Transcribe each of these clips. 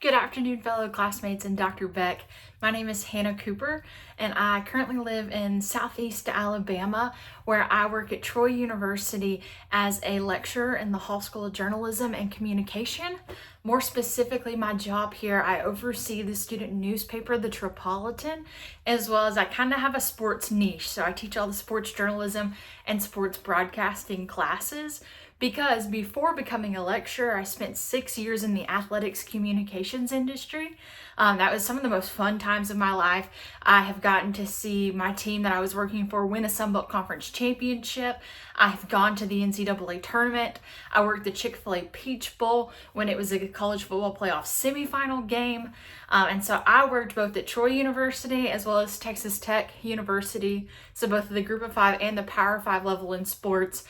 Good afternoon, fellow classmates and Dr. Beck. My name is Hannah Cooper, and I currently live in Southeast Alabama, where I work at Troy University as a lecturer in the Hall School of Journalism and Communication. More specifically, my job here, I oversee the student newspaper, The Tripolitan, as well as I kind of have a sports niche. So I teach all the sports journalism and sports broadcasting classes. Because before becoming a lecturer, I spent 6 years in the athletics communications industry. That was some of the most fun times of my life. I have gotten to see my team that I was working for win a Sunbelt Conference championship. I've gone to the NCAA tournament. I worked the Chick-fil-A Peach Bowl when it was a college football playoff semifinal game. And so I worked both at Troy University as well as Texas Tech University. So both the Group of Five and the Power Five level in sports,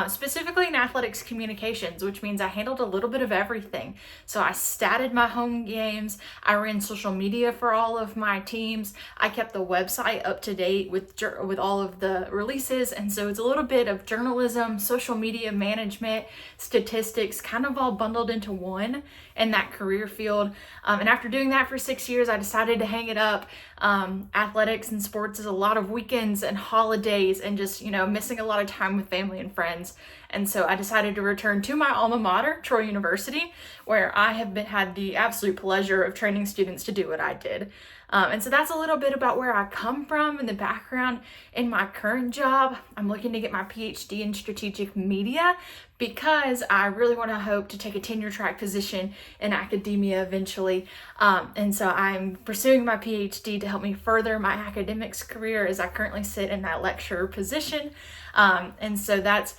specifically in athletics communications, which means I handled a little bit of everything. So I statted my home games. I ran social media for all of my teams. I kept the website up to date with all of the releases. And so it's a little bit of journalism, social media management, statistics, kind of all bundled into one in that career field. And after doing that for 6 years, I decided to hang it up. Athletics and sports is a lot of weekends and holidays and just, missing a lot of time with family and friends. And so I decided to return to my alma mater, Troy University, where I have had the absolute pleasure of training students to do what I did. And so that's a little bit about where I come from and the background in my current job. I'm looking to get my PhD in strategic media because I really want to hope to take a tenure track position in academia eventually. And so I'm pursuing my PhD to help me further my academics career as I currently sit in that lecturer position. And so that's,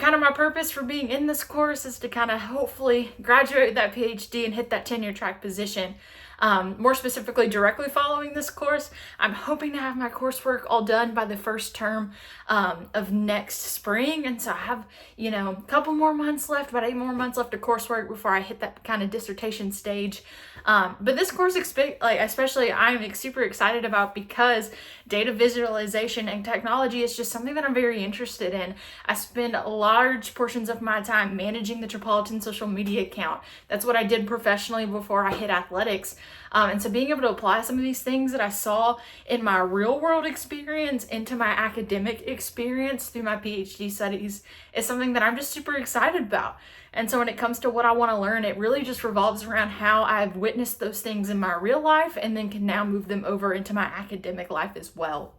kind of my purpose for being in this course is to kind of hopefully graduate with that PhD and hit that tenure track position. More specifically, directly following this course, I'm hoping to have my coursework all done by the first term of next spring. And so I have, a couple more months left, about 8 more months left of coursework before I hit that kind of dissertation stage. But this course, especially, I'm super excited about because data visualization and technology is just something that I'm very interested in. I spend large portions of my time managing the Tripolitan social media account. That's what I did professionally before I hit athletics. And so being able to apply some of these things that I saw in my real world experience into my academic experience through my PhD studies is something that I'm just super excited about. And so when it comes to what I want to learn, it really just revolves around how I've witnessed those things in my real life and then can now move them over into my academic life as well.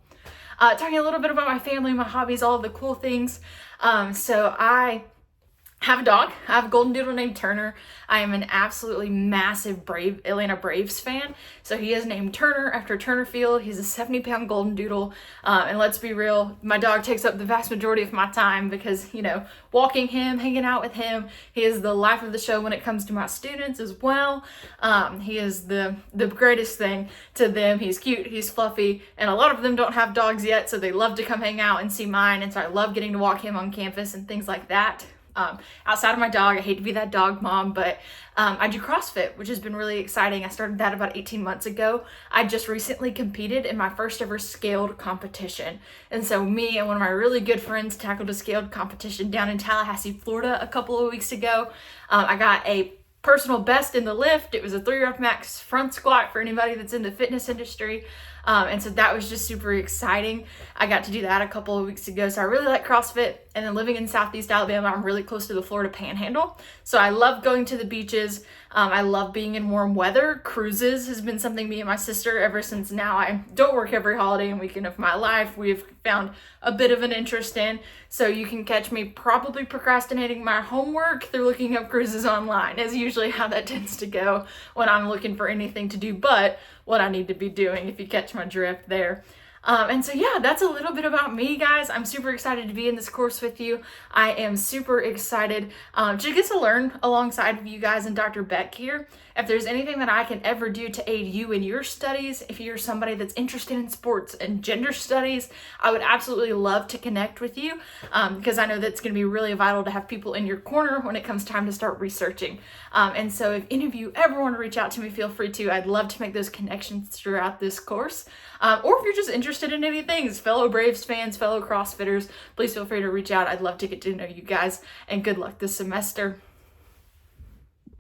Talking a little bit about my family, my hobbies, all of the cool things. So I have a dog. I have a golden doodle named Turner. I am an absolutely massive Atlanta Braves fan. So he is named Turner after Turner Field. He's a 70-pound golden doodle. And let's be real, my dog takes up the vast majority of my time because, walking him, hanging out with him, he is the life of the show when it comes to my students as well. He is the greatest thing to them. He's cute, he's fluffy, and a lot of them don't have dogs yet, so they love to come hang out and see mine. And so I love getting to walk him on campus and things like that. Outside of my dog, I hate to be that dog mom, but I do CrossFit, which has been really exciting. I started that about 18 months ago. I just recently competed in my first ever scaled competition. And so me and one of my really good friends tackled a scaled competition down in Tallahassee, Florida a couple of weeks ago. I got a personal best in the lift. It was a 3-rep max front squat for anybody that's in the fitness industry. And so that was just super exciting. I got to do that a couple of weeks ago. So I really like CrossFit. And then living in Southeast Alabama, I'm really close to the Florida Panhandle. So I love going to the beaches. I love being in warm weather. Cruises has been something me and my sister ever since now I don't work every holiday and weekend of my life. We've found a bit of an interest in. So you can catch me probably procrastinating my homework through looking up cruises online is usually how that tends to go when I'm looking for anything to do but what I need to be doing, if you catch my drift there. And so yeah, that's a little bit about me, guys. I'm super excited to be in this course with you. I am super excited to get to learn alongside of you guys and Dr. Beck here. If there's anything that I can ever do to aid you in your studies, if you're somebody that's interested in sports and gender studies, I would absolutely love to connect with you because I know that's going to be really vital to have people in your corner when it comes time to start researching. And so if any of you ever want to reach out to me, feel free to. I'd love to make those connections throughout this course. Or if you're just interested in any things, fellow Braves fans, fellow CrossFitters, please feel free to reach out. I'd love to get to know you guys, and good luck this semester.